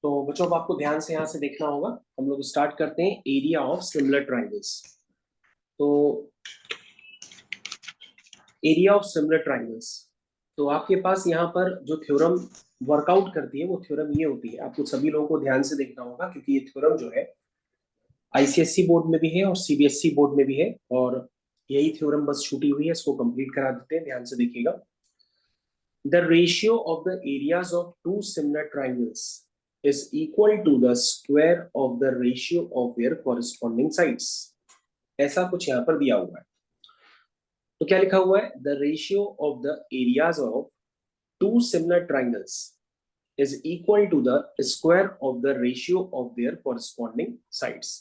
तो बच्चों अब आपको ध्यान से यहाँ से देखना होगा। हम लोग स्टार्ट करते हैं एरिया ऑफ सिमिलर ट्राइंगल्स। तो एरिया ऑफ सिमिलर ट्राइंगल्स, तो आपके पास यहाँ पर जो थ्योरम वर्कआउट करती है वो थ्योरम ये होती है। आपको सभी लोगों को ध्यान से देखना होगा क्योंकि ये थ्योरम जो है आईसीएससी बोर्ड में भी है और सीबीएसई बोर्ड में भी है, और यही थ्योरम बस छूटी हुई है, इसको कंप्लीट करा देते हैं। ध्यान से देखिएगा। The ratio of the areas of two similar triangles is equal to the square of the ratio of their corresponding sides. ऐसा कुछ यहाँ पर दिया हुआ है। तो क्या लिखा हुआ है? The ratio of the areas of two similar triangles is equal to the square of the ratio of their corresponding sides.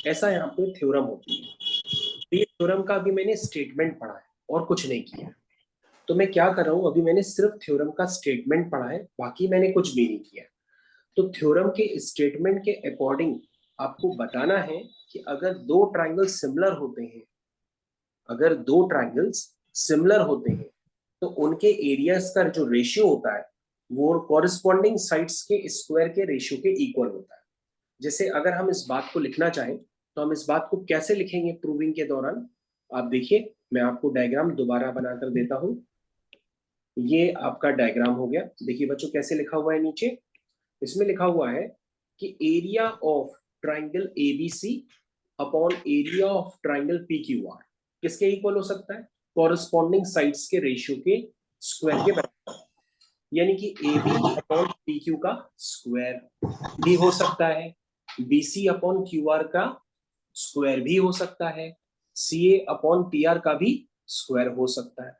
ऐसा यहाँ पे थ्योरम होती है। ये थ्योरम का अभी मैंने स्टेटमेंट पढ़ा है और कुछ नहीं किया। तो मैं क्या कर रहा हूं, अभी मैंने सिर्फ थ्योरम का स्टेटमेंट पढ़ा है, बाकी मैंने कुछ भी नहीं किया। तो थ्योरम के स्टेटमेंट के अकॉर्डिंग आपको बताना है कि अगर दो ट्राइंगल्स सिमिलर होते हैं, अगर दो ट्राइंगल्स सिमिलर होते हैं तो उनके एरियाज का जो रेशियो होता है वो कॉरेस्पॉन्डिंग साइड्स के स्क्वायर के रेशियो के इक्वल होता है। जैसे अगर हम इस बात को लिखना चाहें तो हम इस बात को कैसे लिखेंगे प्रूविंग के दौरान? आप देखिए, मैं आपको डायग्राम दोबारा बनाकर देता हूं। ये आपका डायग्राम हो गया। देखिए बच्चों कैसे लिखा हुआ है नीचे। इसमें लिखा हुआ है कि area of triangle ABC upon area of triangle PQR किसके इक्वल हो सकता है? कॉरेस्पॉन्डिंग साइड्स के रेशियो के स्क्वायर के बराबर। यानी कि AB अपॉन PQ का स्क्वायर भी हो सकता है, BC अपॉन QR का स्क्वायर भी हो सकता है, CA अपॉन PR का भी स्क्वायर हो सकता है।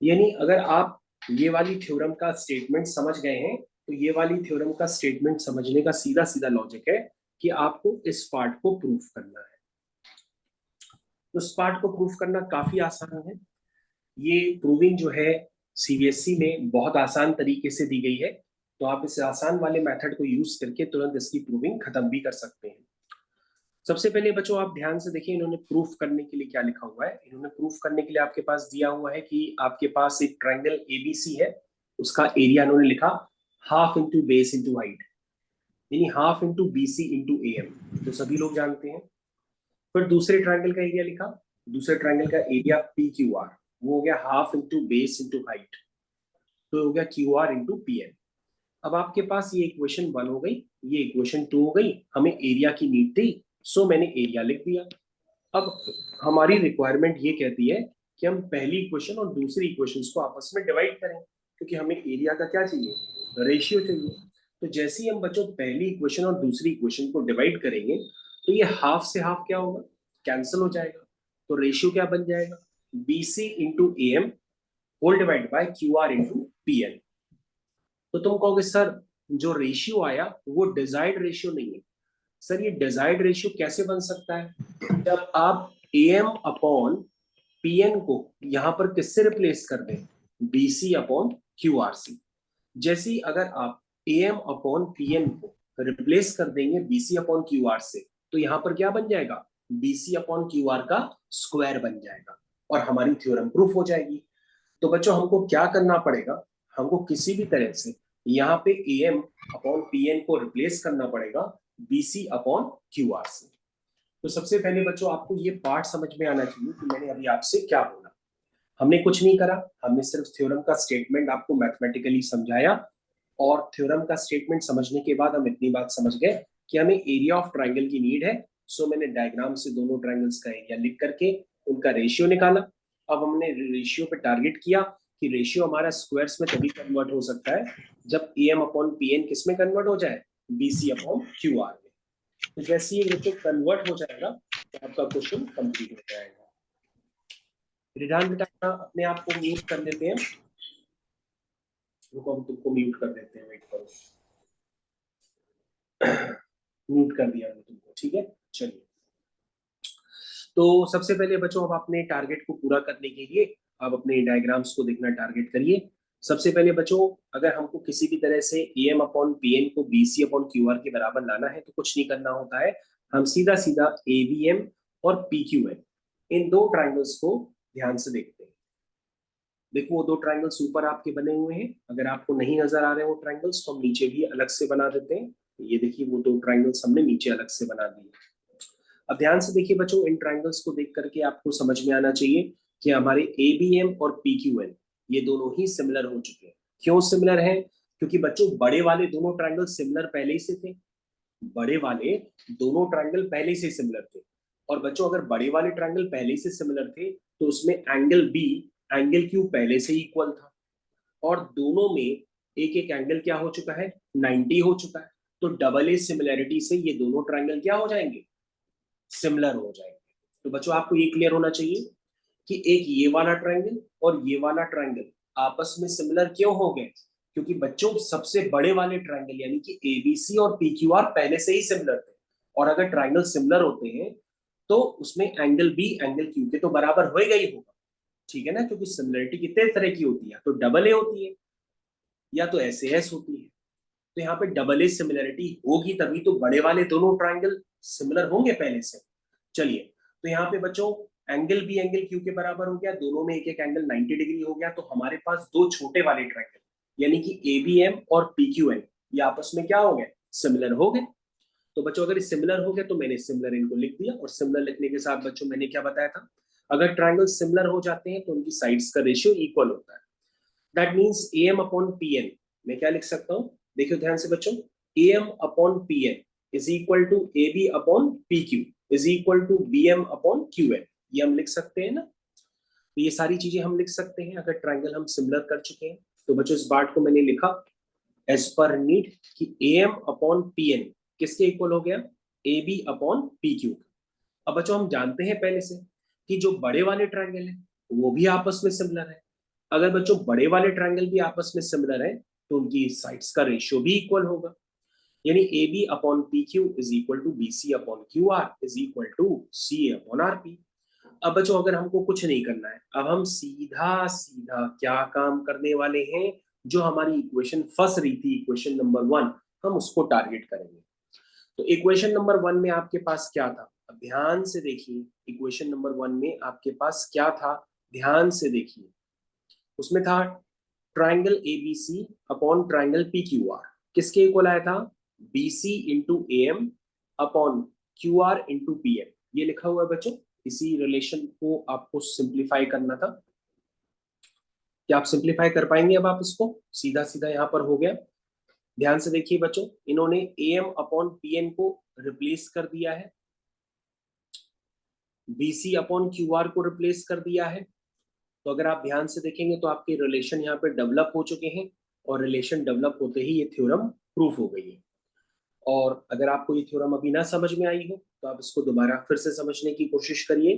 यानी अगर आप ये वाली थ्योरम का स्टेटमेंट समझ गए हैं तो ये वाली थ्योरम का स्टेटमेंट समझने का सीधा सीधा लॉजिक है कि आपको इस पार्ट को प्रूफ करना है। तो इस पार्ट को प्रूफ करना काफी आसान है। ये प्रूविंग जो है सीबीएसई में बहुत आसान तरीके से दी गई है, तो आप इस आसान वाले मेथड को यूज करके तुरंत इसकी प्रूविंग खत्म भी कर सकते हैं। सबसे पहले बच्चों आप ध्यान से देखिए, इन्होंने प्रूफ करने के लिए क्या लिखा हुआ है। इन्होंने प्रूफ करने के लिए आपके पास दिया हुआ है कि आपके पास एक ट्राइंगल एबीसी है, उसका एरिया इन्होंने लिखा half into base into height, यानी half into B C into A M, तो सभी लोग जानते हैं। फिर दूसरे ट्राइंगल का एरिया लिखा, दूसरे ट्राइंगल का एरिया पी क्यू आर, वो हो गया half into base into height, तो हो गया Q R into P N. अब आपके पास ये इक्वेशन 1 हो गई, ये इक्वेशन 2 हो गई। हमें एरिया की नीड थी, सो मैंने एरिया लिख दिया। अब हमारी रिक्वायरमेंट ये कहती है कि हम पहली इक्वेशन और दूसरी इक्वेशन को आपस में डिवाइड करें, क्योंकि हमें एरिया का क्या चाहिए? रेशियो चाहिए। तो जैसे ही हम बच्चों पहली इक्वेशन और दूसरी इक्वेशन को डिवाइड करेंगे तो ये हाफ से हाफ क्या होगा? कैंसिल हो जाएगा। तो रेशियो क्या बन जाएगा? BC into M whole divide by Q R into P N. तो तुम कहोगे सर जो रेशियो आया वो डिजायर्ड रेशियो नहीं है। सर ये डिजायर्ड रेशियो कैसे बन सकता है? जब आप एम अपॉन पीएन को यहां पर किससे रिप्लेस कर दें? BC upon Q R C. जैसे ही अगर आप एम अपॉन पीएन को रिप्लेस कर देंगे बीसी अपॉन क्यू आर से, तो यहां पर क्या बन जाएगा? बीसी अपॉन क्यू आर का स्क्वायर बन जाएगा और हमारी थ्योरम प्रूफ हो जाएगी। तो बच्चों हमको क्या करना पड़ेगा? हमको किसी भी तरह से यहाँ पे एम अपॉन पीएन को रिप्लेस करना पड़ेगा बीसी अपॉन क्यू आर से। तो सबसे पहले बच्चों आपको ये पार्ट समझ में आना चाहिए कि मैंने अभी आपसे क्या बोला। हमने कुछ नहीं करा, हमने सिर्फ थ्योरम का स्टेटमेंट आपको मैथमेटिकली समझाया, और थ्योरम का स्टेटमेंट समझने के बाद हम इतनी बात समझ गए कि हमें एरिया ऑफ ट्राइंगल की नीड है। सो मैंने डायग्राम से दोनों ट्राइंगल्स का एरिया लिख करके उनका रेशियो निकाला। अब हमने रेशियो पे टारगेट किया कि रेशियो हमारा स्क्वायर्स में तभी कन्वर्ट हो सकता है जब एम अपॉन पी एन किस में कन्वर्ट हो जाए? बीसी अपॉन क्यू आर में। तो जैसे ये रेशियो कन्वर्ट हो जाएगा तो आपका क्वेश्चन कंप्लीट हो जाएगा। रिधान बेटा अपने आप को म्यूट कर देते हैं, रुको हम तुमको म्यूट कर देते हैं, वेट करो। म्यूट कर दिया मैंने तुमको, ठीक है। चलिए, तो सबसे पहले बच्चों अब अपने टारगेट को पूरा करने के लिए अब अपने डायग्राम्स को देखना टारगेट करिए। सबसे पहले बच्चों अगर हमको किसी भी तरह से एम अपॉन पी एन को बीसी अपॉन क्यू आर के बराबर लाना है तो कुछ नहीं करना होता है, हम सीधा सीधा एवीएम और पीक्यूएन इन दो ट्राइंगल्स को ध्यान से देखते हैं। देखो वो दो ट्राइंगल्स ऊपर आपके बने हुए हैं, अगर आपको नहीं नजर आ रहे हैं वो ट्राइंगल्स तो हम नीचे भी अलग से बना देते हैं। ये देखिए वो दो ट्राइंगल्स हमने नीचे अलग से बना दिए। अब ध्यान से देखिए बच्चों, इन ट्राइंगल्स को देख करके आपको समझ में आना चाहिए कि हमारे ABM और PQN ये दोनों ही सिमिलर हो चुके हैं। क्यों सिमिलर हैं? क्योंकि बच्चों बड़े वाले दोनों ट्राइंगल सिमिलर पहले ही से थे। बड़े वाले दोनों ट्राइंगल पहले से सिमिलर थे। और बच्चों अगर बड़े वाले ट्राइंगल पहले से सिमिलर थे तो उसमें एंगल बी एंगल क्यू पहले से इक्वल था, और दोनों में एक एक एंगल क्या हो चुका है, 90 हो चुका है। तो डबल ए सिमिलैरिटी से ये दोनों ट्राइंगल क्या हो जाएंगे, सिमिलर हो जाएंगे। तो बच्चों आपको ये क्लियर होना चाहिए कि एक ये वाला ट्राइंगल और ये वाला ट्राइंगल आपस में सिमिलर क्यों हो गए, क्योंकि बच्चों सबसे बड़े वाले ट्राइंगल यानी कि ABC और PQR पहले से ही सिमिलर थे। और अगर ट्राइंगल सिमिलर होते हैं तो उसमें एंगल बी एंगल क्यू के तो बराबर होएगा ही होगा, ठीक है ना, क्योंकि सिमिलरिटी कितने तरह की होती है, तो डबल ए होती है या तो SAS होती है। तो यहाँ पे डबल ए सिमिलरिटी होगी तभी तो बड़े वाले दोनों ट्राइंगल सिमिलर होंगे पहले से। चलिए, तो यहाँ पे बच्चों एंगल बी एंगल क्यू के बराबर हो गया, दोनों में एक एक एंगल 90 डिग्री हो गया। तो हमारे पास दो छोटे वाले ट्राइंगल यानी कि ABM और PQN ये आपस में क्या हो गए, सिमिलर हो गए। तो बच्चों अगर सिमिलर हो गए तो मैंने सिमिलर इनको लिख दिया, और सिमिलर लिखने के साथ बच्चों मैंने क्या बताया था, अगर ट्राइंगल सिमिलर हो जाते हैं तो उनकी साइड्स का रेशियो इक्वल होता है। That means AM upon PN मैं क्या लिख सकता हूं, देखियो ध्यान से बच्चों, AM upon PN is equal to AB upon PQ is equal to BM upon QN। ये हम लिख सकते हैं ना, तो ये सारी चीजें हम लिख सकते हैं अगर ट्राइंगल हम सिमिलर कर चुके हैं। तो बच्चों इस पार्ट को मैंने लिखा एज पर नीड कि AM अपॉन PN किसके इक्वल हो गया, AB अपॉन PQ। अब बच्चों हम जानते हैं पहले से कि जो बड़े वाले ट्राइंगल है वो भी आपस में सिमिलर है। अगर बच्चों बड़े वाले ट्राइंगल भी आपस में सिमिलर है तो उनकी साइड्स का रेशियो भी इक्वल होगा, यानी AB upon PQ is equal to BC upon QR is equal to CA upon RP। अब बच्चों अगर हमको कुछ नहीं करना है, अब हम सीधा सीधा क्या काम करने वाले हैं, जो हमारी इक्वेशन फंस रही थी इक्वेशन नंबर 1 हम उसको टारगेट करेंगे। तो इक्वेशन नंबर 1 में आपके पास क्या था, अब ध्यान से देखिए, इक्वेशन नंबर 1 में आपके पास क्या था, ध्यान से देखिए, उसमें था triangle ABC upon triangle PQR किसके इक्वल आया था, BC into AM upon QR into PM। ये लिखा हुआ है बच्चों, इसी रिलेशन को आपको सिंप्लीफाई करना था। क्या आप सिंप्लीफाई कर पाएंगे, अब आप इसको सीधा सीधा यहां पर हो गया। ध्यान से देखिए बच्चों, इन्होंने AM अपॉन PN को रिप्लेस कर दिया है, BC अपॉन QR को रिप्लेस कर दिया है। तो अगर आप ध्यान से देखेंगे तो आपके रिलेशन यहाँ पे डेवलप हो चुके हैं, और रिलेशन डेवलप होते ही ये थ्योरम प्रूफ हो गई है। और अगर आपको ये थ्योरम अभी ना समझ में आई हो तो आप इसको दोबारा फिर से समझने की कोशिश करिए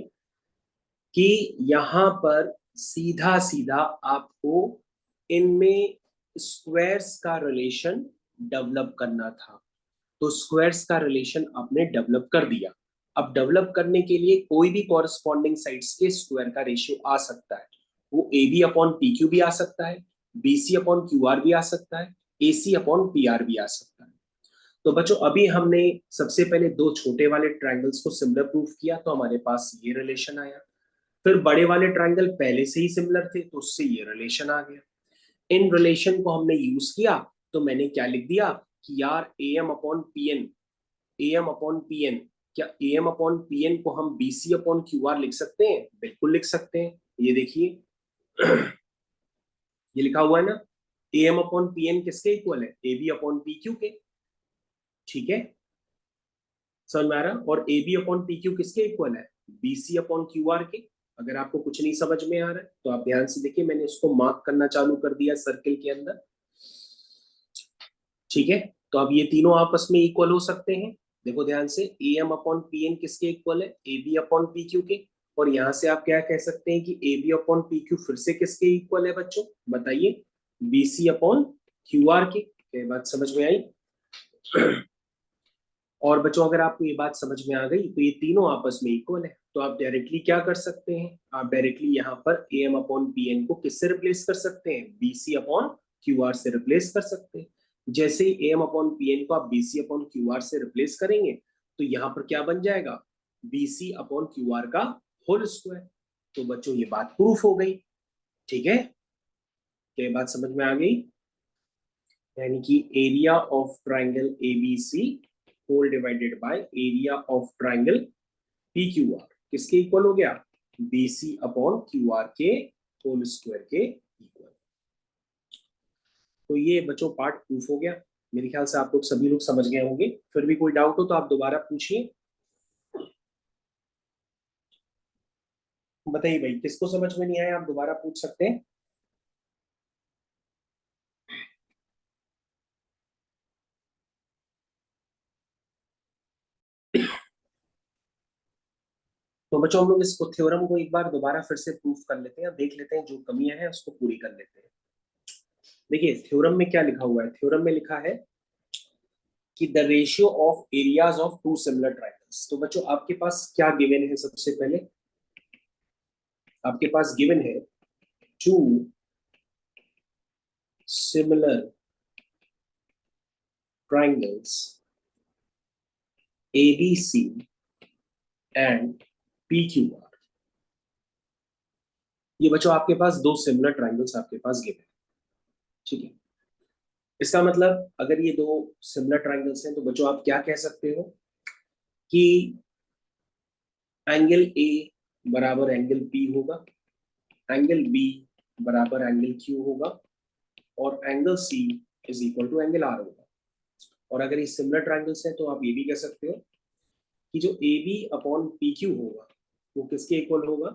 कि यहाँ पर सीधा सीधा आपको इनमें स्क्वायर्स का रिलेशन डेवलप करना था। तो स्क्वायर्स का रिलेशन आपने डेवलप कर दिया। अब डेवलप करने के लिए कोई भी कॉरस्पॉन्डिंग साइड्स के स्क्वायर का रेशियो आ सकता है, वो AB अपॉन PQ भी आ सकता है, BC अपॉन QR भी आ सकता है, AC अपॉन PR भी आ सकता है। तो बच्चों अभी हमने सबसे पहले दो छोटे वाले ट्राइंगल्स को सिमिलर प्रूफ किया तो हमारे पास ये रिलेशन आया। फिर बड़े वाले ट्राइंगल पहले से ही सिमिलर थे तो उससे ये रिलेशन आ गया। इन रिलेशन को हमने यूज किया तो मैंने क्या लिख दिया कि यार AM upon PN, AM upon PN, क्या AM अपॉन PN को हम BC अपॉन QR लिख सकते हैं, बिल्कुल लिख सकते हैं। ये देखिए ये लिखा हुआ है ना, AM अपॉन PN किसके इक्वल है, AB अपॉन PQ के, ठीक है, समझ में आ रहा, और AB अपॉन PQ किसके इक्वल है, BC अपॉन QR के। अगर आपको कुछ नहीं समझ में आ रहा है तो आप ध्यान से देखिए, मैंने इसको मार्क करना चालू कर दिया सर्किल के अंदर, ठीक है। तो अब ये तीनों आपस में इक्वल हो सकते हैं। देखो ध्यान से, AM अपॉन PN किसके इक्वल है, AB अपॉन PQ के। और यहां से आप क्या कह सकते हैं कि AB अपॉन PQ फिर से किसके इक्वल है बच्चों, बताइए, BC अपॉन QR के। क्या बात समझ में आई? और बच्चों अगर आपको ये बात समझ में आ गई तो ये तीनों आपस में इक्वल है, तो आप डायरेक्टली क्या कर सकते हैं, आप डायरेक्टली यहाँ पर AM अपॉन PN को किससे रिप्लेस कर सकते हैं, BC अपॉन QR से रिप्लेस कर सकते हैं। जैसे ही AM अपॉन PN को आप BC अपॉन QR से रिप्लेस करेंगे तो यहाँ पर क्या बन जाएगा, BC अपॉन QR का होल स्क्वायर। तो बच्चों ये बात प्रूफ हो गई, ठीक है, क्या ये बात समझ में आ गई? यानी कि area of triangle ABC whole divided by area of triangle P Q R किसके इक्वल हो गया, बीसी अपॉन क्यू आर के होल स्क्वायर के इक्वल। तो ये बच्चों पार्ट प्रूफ हो गया। मेरे ख्याल से आप लोग सभी लोग समझ गए होंगे। फिर भी कोई डाउट हो तो आप दोबारा पूछिए। बताइए भाई, किसको समझ में नहीं आया आप दोबारा पूछ सकते हैं। तो बच्चों हम लोग इस थ्योरम को एक बार दोबारा फिर से प्रूफ कर लेते हैं, देख लेते हैं जो कमियां हैं उसको पूरी कर लेते हैं। देखिए थ्योरम में क्या लिखा हुआ है, थ्योरम में लिखा है कि the ratio of areas of two similar triangles. तो बच्चों आपके पास क्या गिवन है, सबसे पहले आपके पास गिवन है two similar triangles ABC and PQR। ये बच्चों आपके पास दो सिमिलर ट्राइंगल्स आपके पास गिवन है, ठीक है। इसका मतलब अगर ये दो सिमिलर ट्राइंगल्स हैं तो बच्चों आप क्या कह सकते हो कि एंगल A बराबर एंगल P होगा, एंगल B बराबर एंगल Q होगा और angle C is equal to angle R होगा। और अगर ये सिमिलर ट्राइंगल्स हैं तो आप ये भी कह सकते हो कि जो AB अपॉन PQ होगा वो किसके इक्वल होगा,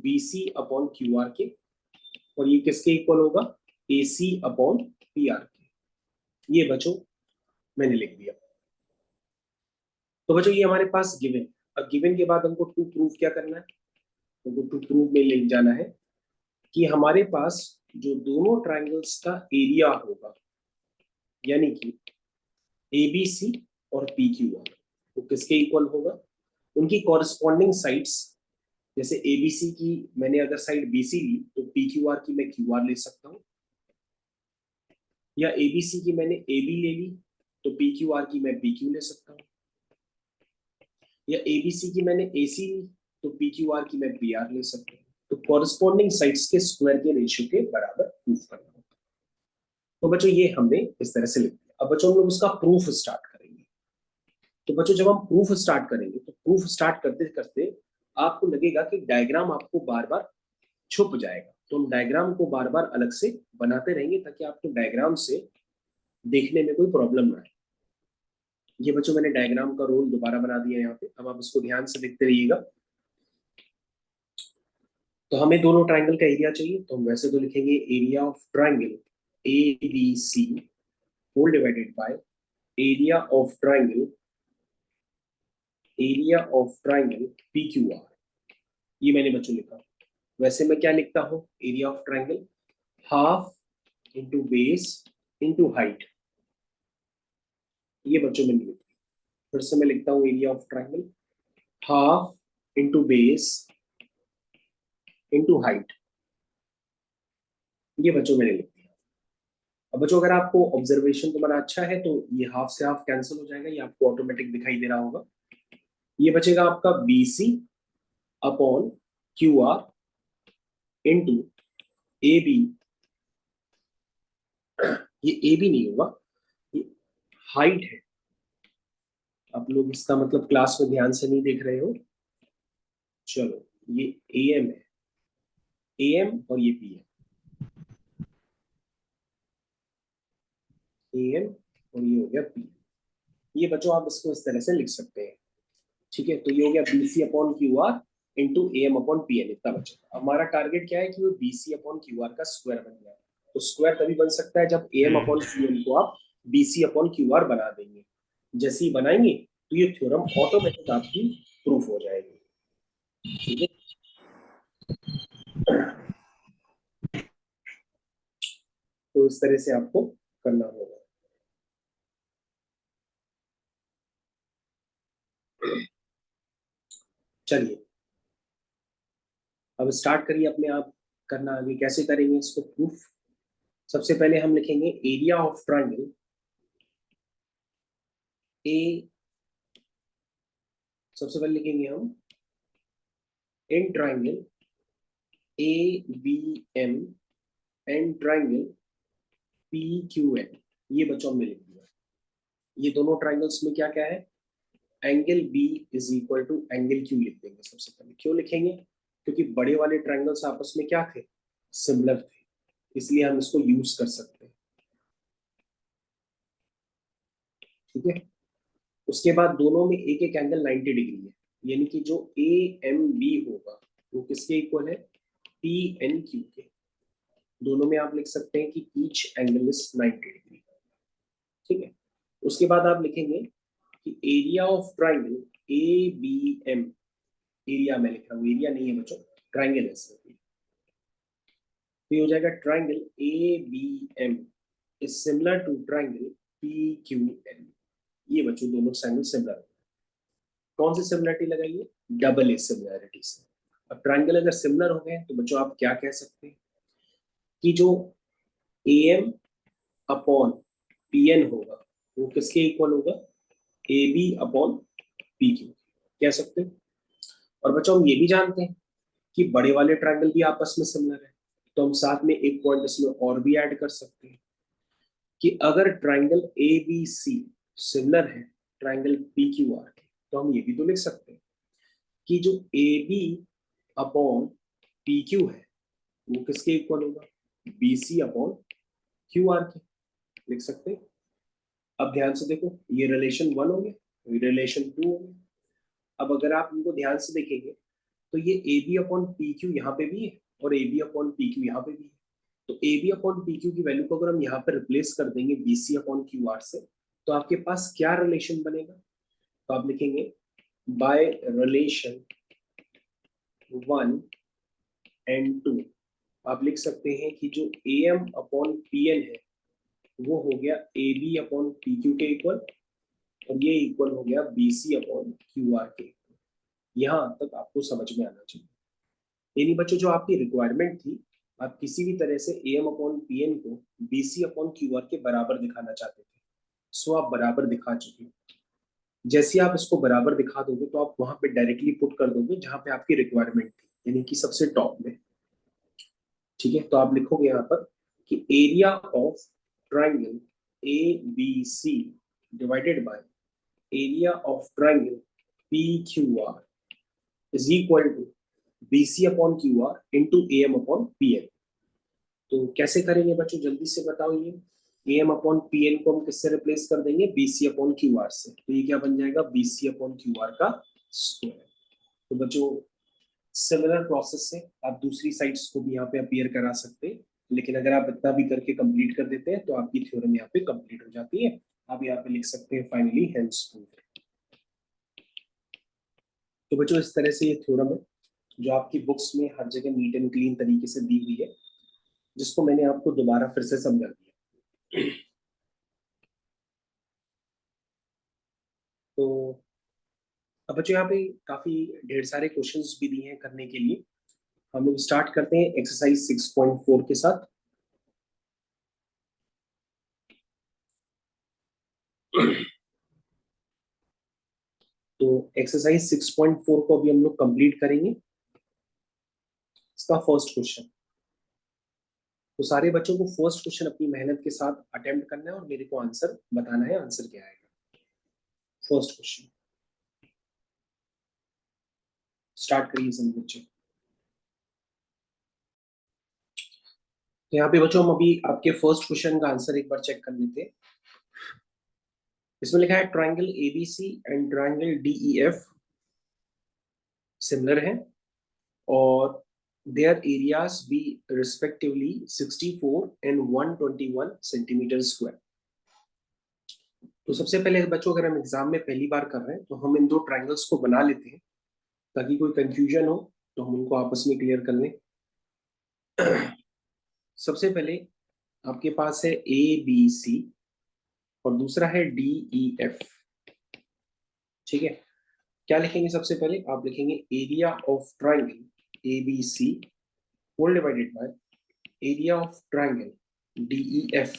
BC अपॉन QR के, और ये किसके इक्वल होगा, AC अपॉन PR के। ये बच्चों मैंने लिख दिया। तो बच्चों ये हमारे पास गिवन। अब गिवन के बाद हमको टू प्रूफ क्या करना है, हमको टू प्रूफ में ले जाना है कि हमारे पास जो दोनों ट्राइंगल्स का एरिया होगा यानी कि ABC और PQR वो किसके इक्वल होगा, उनकी कॉरस्पॉन्डिंग साइड्स। जैसे ABC की मैंने अगर साइड BC ली तो PQR की मैं QR ले सकता हूँ, या ABC की मैंने AB ले ली तो PQR की मैं PQ ले सकता हूँ, या ABC की मैंने AC ली तो PQR की मैं PR ले सकता हूँ। तो कॉरस्पॉन्डिंग साइड्स के स्क्वायर के रेशियो के बराबर प्रूफ करना होगा। तो बच्चों ये हमने इस तरह से लिख दिया। अब बच्चों हम लोग उसका प्रूफ स्टार्ट करेंगे। तो बच्चों जब हम प्रूफ स्टार्ट करेंगे तो प्रूफ स्टार्ट करते करते आपको लगेगा कि डायग्राम आपको बार बार छुप जाएगा, तो हम डायग्राम को बार बार अलग से बनाते रहेंगे ताकि आपको डायग्राम से देखने में कोई प्रॉब्लम ना आए। ये बच्चों मैंने डायग्राम का रोल दोबारा बना दिया यहाँ पे, अब आप इसको ध्यान से देखते रहिएगा। तो हमें दोनों ट्राइंगल का एरिया चाहिए, तो हम वैसे तो लिखेंगे area of triangle ABC whole divided by area of triangle PQR। ये मैंने बच्चों लिखा। वैसे मैं क्या लिखता हूँ, area of triangle half into base into height. ये बच्चों मैंने लिखा। फिर से मैं लिखता हूँ area of triangle half into base into height. ये बच्चों मैंने लिख दिया। अब बच्चों अगर आपको ऑब्जर्वेशन तुम्हारा अच्छा है तो ये हाफ से हाफ कैंसिल हो जाएगा, ये आपको ऑटोमेटिक दिखाई दे रहा होगा। ये बचेगा आपका BC upon QR into AB। ये AB नहीं होगा, ये हाइट है। आप लोग इसका मतलब क्लास में ध्यान से नहीं देख रहे हो। चलो ये AM है, AM और ये PM, AM और ये हो गया PM। ये बच्चों आप इसको इस तरह से लिख सकते हैं, ठीक है। तो ये हो गया BC upon QR into AM upon PN, इतना बचेगा। हमारा टारगेट क्या है कि वो BC अपॉन QR का स्क्वायर बन जाए। तो स्क्वायर तभी बन सकता है जब AM अपॉन PN को आप BC अपॉन QR बना देंगे। जैसे ही बनाएंगे तो ये थ्योरम ऑटोमेटिक आपकी प्रूफ हो जाएगी, ठीक है। तो इस तरह से आपको करना होगा। चलिए अब स्टार्ट करिए अपने आप करना, आगे कैसे करेंगे इसको प्रूफ। सबसे पहले हम लिखेंगे एरिया ऑफ ट्राइंगल ए। सबसे पहले लिखेंगे हम in triangle ABM and triangle PQN। ये बच्चों हमने लिख दिया। ये दोनों ट्राइंगल्स में क्या क्या है, angle B is equal to angle Q लिख देंगे सबसे पहले। क्यों लिखेंगे, क्योंकि बड़े वाले ट्राइंगल्स आपस में क्या थे, सिमिलर थे, इसलिए हम इसको यूज कर सकते हैं। ठीक है, उसके बाद दोनों में एक एक एंगल 90 डिग्री है, यानी कि जो ए एम बी होगा वो किसके इक्वल है, पी एन क्यू के। दोनों में आप लिख सकते हैं कि ईच एंगल इज 90 डिग्री। ठीक है, उसके बाद आप लिखेंगे कि area of triangle A B M, area में लिख रहा हूँ, एरिया नहीं है बच्चों, ट्राइंगल है सिर्फ। तो ये हो जाएगा triangle A B M is similar to triangle P Q N. ये बच्चों दोनों ट्राइंगल सिमिलर है। कौन सी सिमिलरिटी लगाइए, डबल ए सिमिलरिटी से। अब ट्राइंगल अगर सिमिलर हो गए तो बच्चों आप क्या कह सकते हैं कि जो A M upon P N होगा वो किसके इक्वल होगा, A B upon P Q कह सकते हैं। और बच्चों हम ये भी जानते हैं कि बड़े वाले ट्राइंगल भी आपस में सिमिलर है, तो हम साथ में एक पॉइंट इसमें और भी ऐड कर सकते हैं कि अगर triangle A B C similar है ट्राइंगल पी क्यू आर के, तो हम ये भी तो लिख सकते हैं कि जो A B upon P Q है वो किसके इक्वल होगा, B C upon Q R के, लिख सकते हैं। अब ध्यान से देखो, ये रिलेशन 1 हो गया, रिलेशन 2 हो गया। अब अगर आप इनको ध्यान से देखेंगे तो ये A B upon P Q यहाँ पे भी है और A B upon P Q यहाँ पे भी है। तो A B upon P Q की वैल्यू को अगर हम यहाँ पे रिप्लेस कर देंगे B C upon Q R से, तो आपके पास क्या रिलेशन बनेगा, तो आप लिखेंगे बाय रिलेशन 1 एंड 2 आप लिख सकते हैं कि जो A M upon P N है वो हो गया A B upon P Q के इक्वल, और ये इक्वल हो गया B C upon Q R के। यहाँ तक आपको समझ में आना चाहिए। यानी बच्चों जो आपकी रिक्वायरमेंट थी, आप किसी भी तरह से A M upon P N को B C upon Q R के बराबर दिखाना चाहते थे, सो आप बराबर दिखा चुके हो। जैसे आप इसको बराबर दिखा दोगे तो आप वहां पे डायरेक्टली पुट कर दोगे जहां पे आपकी रिक्वायरमेंट थी, यानी कि सबसे टॉप में। ठीक है, तो आप लिखोगे यहाँ पर कि area of triangle A B C divided by area of triangle P Q R is equal to B C upon Q R into A M upon P N. तो कैसे करेंगे बच्चों, जल्दी से बताओ। ये A M upon P N को हम किससे रिप्लेस कर देंगे, B C upon Q R से। तो ये क्या बन जाएगा, B C upon Q R का स्क्वायर। तो बच्चों सिमिलर प्रोसेस से आप दूसरी साइड्स को भी यहाँ पे अपीयर करा सकते हैं, लेकिन अगर आप इतना भी करके कंप्लीट कर देते हैं तो आपकी थ्योरम यहाँ पे कंप्लीट हो जाती है। आप यहाँ पे लिख सकते हैं फाइनली हेंस प्रूव्ड। तो बच्चों इस तरह से ये थ्योरम है जो आपकी बुक्स में हर जगह नीट एंड क्लीन तरीके से दी हुई है, जिसको मैंने आपको दोबारा फिर से समझा दिया। तो अब बच्चों यहाँ पे काफी ढेर सारे क्वेश्चंस भी दिए हैं करने के लिए। हम लोग स्टार्ट करते हैं एक्सरसाइज 6.4 के साथ। तो एक्सरसाइज 6.4 को अभी हम लोग कंप्लीट करेंगे। इसका फर्स्ट क्वेश्चन, तो सारे बच्चों को फर्स्ट क्वेश्चन अपनी मेहनत के साथ अटेम्प्ट करना है और मेरे को आंसर बताना है, आंसर क्या आएगा। फर्स्ट क्वेश्चन स्टार्ट करिए सब बच्चे। तो यहाँ पे बच्चों हम अभी आपके फर्स्ट क्वेश्चन का आंसर एक बार चेक कर लेते हैं। इसमें लिखा है triangle ABC and triangle DEF similar है और their areas be respectively 64 and 121 centimetre square. तो सबसे पहले बच्चों अगर हम एग्जाम में पहली बार कर रहे हैं तो हम इन दो ट्राइंगल्स को बना लेते हैं ताकि कोई कंफ्यूजन हो तो हम उनको आपस में क्लियर कर लें। सबसे पहले आपके पास है ए बी सी और दूसरा है डी ई एफ। ठीक है, क्या लिखेंगे सबसे पहले, आप लिखेंगे area of triangle A B C whole divided by area of triangle D E F.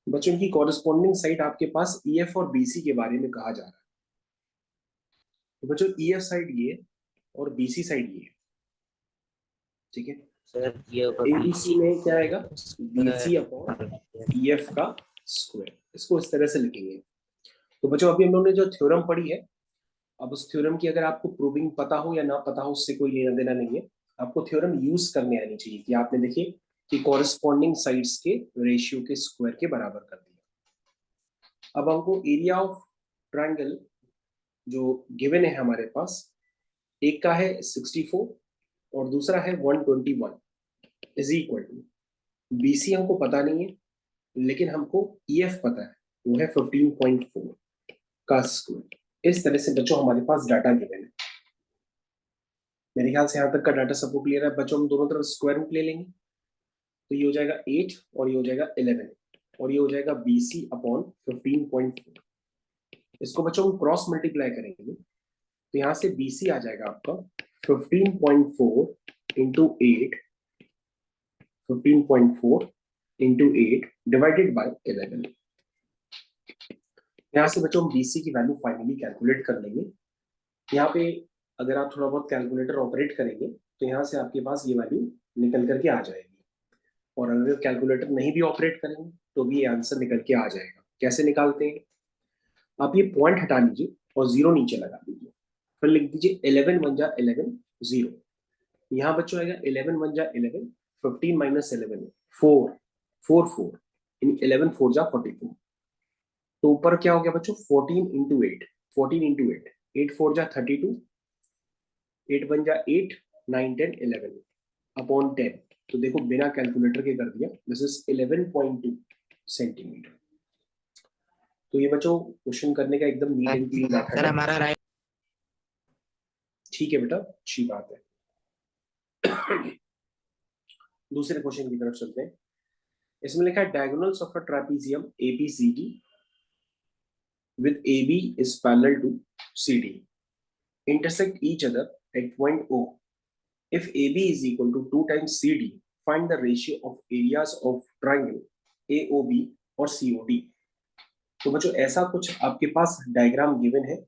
बच्चों की कॉरेस्पॉन्डिंग साइड आपके पास ई एफ और बी सी के बारे में कहा जा रहा है। तो बच्चों ई एफ साइड ये और बी सी साइड ये, ठीक है। एबीसी में क्या आएगा, बीसी अपॉन ईएफ का स्क्वायर, इसको इस तरह से लिखेंगे। तो बच्चों अभी हम लोगों ने जो थ्योरम पढ़ी है, अब उस थ्योरम की अगर आपको प्रूविंग पता हो या ना पता हो उससे कोई लेना देना नहीं है, आपको थ्योरम यूज करने आनी चाहिए कि आपने देखिए कि कॉरेस्पॉन्डिंग साइड्स के रेशियो के स्क्वायर के बराबर कर दिया। अब हमको एरिया ऑफ ट्रायंगल जो गिवन है हमारे पास, एक का है 64 और दूसरा है 121 इज इक्वल टू, बीसी हमको पता नहीं है लेकिन हमको ईएफ पता है, वो है 15.4 का स्क्वायर। इस तरह से बच्चों हमारे पास डाटा गिवन है। मेरे ख्याल से यहाँ तक का डाटा सबको क्लियर है बच्चों। हम दोनों तरफ स्क्वायर रूट ले लेंगे तो ये हो जाएगा 8 और ये हो जाएगा 11 और ये हो जाएगा बीसी अपॉन 15.4। इसको बच्चों हम क्रॉस मल्टीप्लाई करेंगे तो यहाँ से बीसी आ जाएगा आपका 15.4 इंटू 8, 15.4 इंटू 8 डिवाइडेड बाई 11। यहाँ से बच्चों हम बीसी की वैल्यू फाइनली कैलकुलेट कर लेंगे। यहाँ पे अगर आप थोड़ा बहुत कैलकुलेटर ऑपरेट करेंगे तो यहाँ से आपके पास ये वैल्यू निकल करके आ जाएगी, और अगर कैलकुलेटर नहीं भी ऑपरेट करेंगे तो भी ये आंसर निकल के आ जाएगा। कैसे निकालते हैं, आप ये पॉइंट हटा लीजिए और जीरो नीचे लगा दीजिए, फिर लिख दीजिए 11 वन जा 11 0। यहाँ बच्चों आएगा 11 वन जा 11, 15 माइनस 11 4 4 4, 11 4 जा 44। तो ऊपर क्या हो गया बच्चों 14 इंटू 8, 14 इंटू 8, 8 4 जा 32, 8 वन जा 8, 9 10 11 अपॉन 10। तो देखो बिना कैलकुलेटर के कर दिया, दिस इज 11.2 सेंटीमीटर। तो ये बच्चों क्वेश्चन करने का एकदम नीट एंड क्लीन मेथड है। हमारा राइट, ठीक है बेटा, अच्छी बात है। दूसरे क्वेश्चन की तरफ चलते हैं। इसमें लिखा है diagonals of a trapezium ABCD with AB is parallel to CD intersect each other at point O. If AB is equal to 2 times CD, find the ratio of areas of triangle AOB और COD। तो बच्चों ऐसा कुछ आपके पास diagram given है,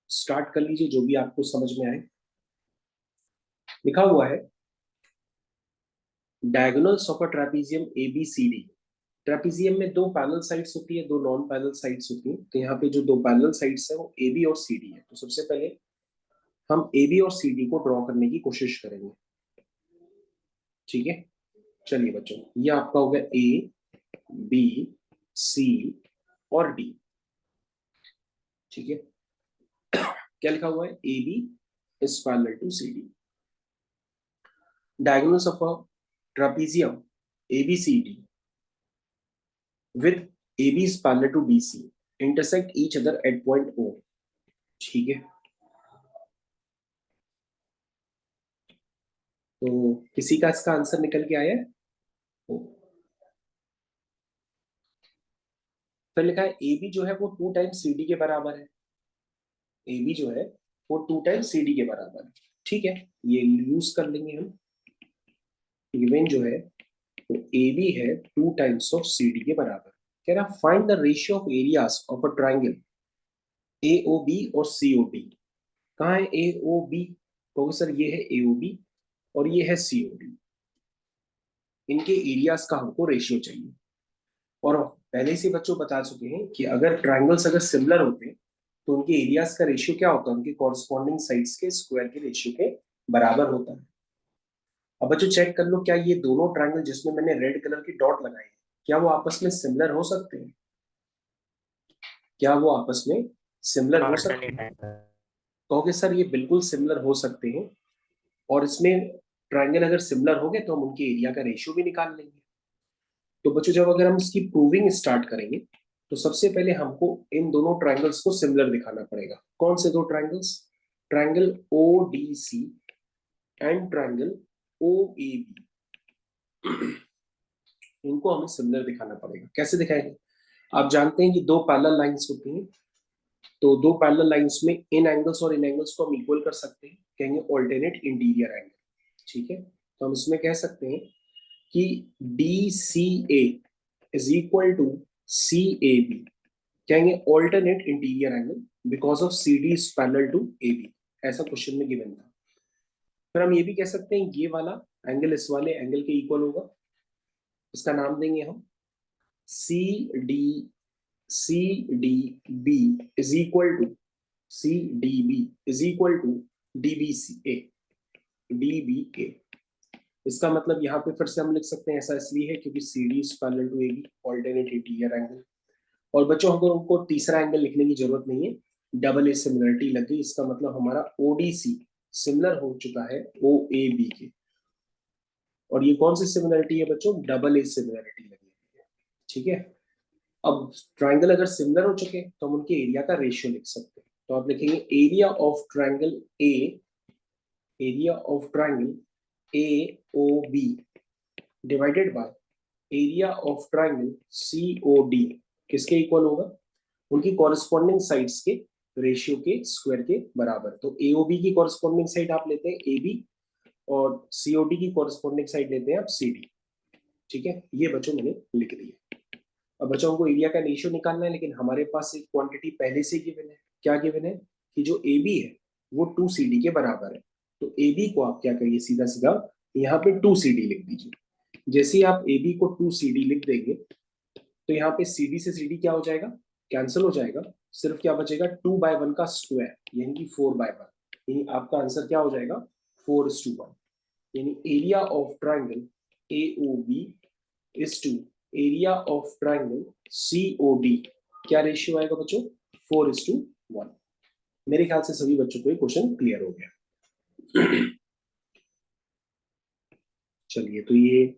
start कर लीजिए जो भी आपको समझ में आए। लिखा हुआ है diagonals of a trapezium ABCD। Trapezium में दो पैरेलल साइड्स होती है, दो नॉन पैरेलल साइड्स होती हैं। तो यहाँ पे जो दो पैरेलल साइड्स है वो AB और CD है। तो सबसे पहले हम AB और CD को ड्रॉ करने की कोशिश करेंगे, ठीक है। चलिए बच्चों, ये आपका हो गया A B C और D, ठीक है। क्या लिखा हुआ है, AB is parallel to CD। Diagonals of a trapezium ABCD with AB is parallel to BC intersect each other at point O, ठीक है। तो किसी का इसका आंसर निकल के आया है। फिर लिखा है AB जो है वो 2 टाइम्स CD के बराबर है। AB जो है वो 2 टाइम्स CD के बराबर है, ठीक है। ये यूज कर लेंगे हम। गिवन जो है तो AB है 2 टाइम्स ऑफ CD के बराबर। कह रहा find the ratio of areas of a triangle AOB और COD। कहाँ है AOB, तो सर ये है AOB और ये है COD। इनके एरियाज का हमको रेशियो चाहिए। और पहले से बच्चों बता चुके हैं कि अगर ट्राइंगल्स अगर सिमिलर होते हैं तो उनके एरियाज का रेशियो क्या होता है, उनके कॉरस्पॉन्डिंग साइड्स के स्क्वायर के रेशियो के बराबर होता है। अब बच्चों चेक कर लो, क्या ये दोनों ट्राइंगल जिसमें मैंने रेड कलर की डॉट लगाई है, क्या वो आपस में सिमिलर हो सकते हैं? क्या वो आपस में सिमिलर हो सकते हैं? कहोगे सर ये बिल्कुल सिमिलर हो सकते हैं, और इसमें ट्राइंगल अगर सिमिलर हो गए तो हम उनके एरिया का रेशियो भी निकाल लेंगे। तो बच्चों जब अगर हम इसकी प्रूविंग स्टार्ट करेंगे तो सबसे पहले हमको इन दोनों ट्राइंगल्स को सिमिलर दिखाना पड़ेगा। कौन से दो triangles, triangle ODC and triangle OAB, इनको हमें सिमिलर दिखाना पड़ेगा। कैसे दिखाएंगे, आप जानते हैं कि दो पैरेलल लाइंस होती हैं, तो दो पैरेलल लाइंस में इन एंगल्स और इन एंगल्स को हम इक्वल कर सकते हैं, कहेंगे ऑल्टरनेट इंटीरियर एंगल, ठीक है। तो हम इसमें कह सकते हैं कि DCA is equal to CAB, कहेंगे alternate interior angle because of CD is parallel to AB। ऐसा क्वेश्चन में गिवन था। फिर हम ये भी कह सकते हैं ये वाला एंगल इस वाले एंगल के इक्वल होगा, इसका नाम देंगे हम C D, C D B is equal to, C D B is equal to D B C A, D B A. इसका मतलब यहाँ पे फिर से हम लिख सकते हैं, ऐसा इसलिए है क्योंकि C D is parallel to A B, alternate interior angle. और बच्चों अगर उनको तीसरा एंगल लिखने की जरूरत नहीं है, डबल ए सिमिलरिटी लग गई, इसका मतलब हमारा ओडीसी सिमिलर हो चुका है ओ ए बी के। और ये कौन सी सिमिलरिटी है बच्चों? डबल ए सिमिलरिटी लगी है, ठीक है। अब ट्राइंगल अगर सिमिलर हो चुके तो हम उनके एरिया का रेशियो लिख सकते हैं। तो आप लिखेंगे area of triangle A, area of triangle A O B divided by area of triangle C O D, किसके इक्वल होगा? उनकी कॉरेस्पॉन्डिंग साइड्स के रेशियो के स्क्वायर के बराबर। तो एओबी की कॉरेस्पॉन्डिंग साइड आप लेते हैं ए बी, और सीओडी की कॉरेस्पॉन्डिंग साइड लेते हैं आप सी डी, ठीक है। ये बच्चों मैंने लिख दिया। अब बच्चों को एरिया का रेशियो निकालना है, लेकिन हमारे पास एक क्वांटिटी पहले से गिवन है। क्या गिवन है? कि जो ए बी है वो 2 CD के बराबर है। तो ए बी को आप क्या करिए, सीधा सीधा यहाँ पे 2 CD लिख दीजिए। जैसे ही आप ए बी को 2 CD लिख देंगे तो यहाँ पे CD से CD क्या हो जाएगा? कैंसिल हो जाएगा। सिर्फ क्या बचेगा? 2/1 का स्क्वायर, यानी कि 4/1। यानी आपका आंसर क्या हो जाएगा? 4:1। यानी area of triangle A O B is to area of triangle C O D, क्या रेशियो आएगा बच्चों? 4:1। मेरे ख्याल से सभी बच्चों को ये क्वेश्चन क्लियर हो गया। चलिए, तो ये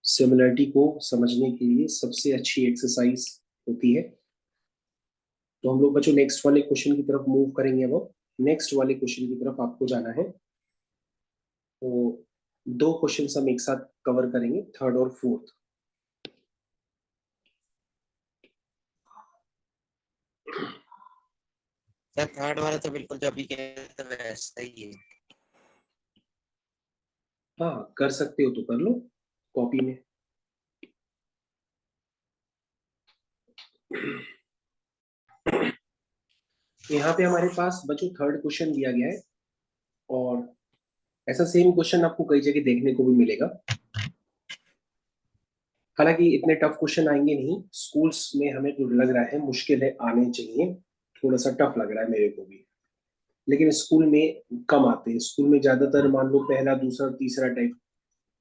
सिमिलरिटी को समझने के लिए सबसे अच्छी एक्सरसाइज होती है। तो हम लोग बच्चों नेक्स्ट वाले क्वेश्चन की तरफ मूव करेंगे। अब नेक्स्ट वाले क्वेश्चन की तरफ आपको जाना है। तो 2 क्वेश्चन हम एक साथ कवर करेंगे, थर्ड और फोर्थ। सर थर्ड वाला तो बिल्कुल जो अभी कहे थे वैसा ही है। हाँ, कर सकते हो तो कर लो कॉपी में। यहाँ पे हमारे पास बच्चों थर्ड क्वेश्चन दिया गया है, और ऐसा सेम क्वेश्चन आपको कई जगह देखने को भी मिलेगा। हालांकि इतने टफ क्वेश्चन आएंगे नहीं, स्कूल्स में हमें जो लग रहा है मुश्किल है, आने चाहिए। थोड़ा सा टफ लग रहा है मेरे को भी, लेकिन स्कूल में कम आते हैं। स्कूल में ज्यादातर मान लो पहला दूसरा तीसरा टाइप,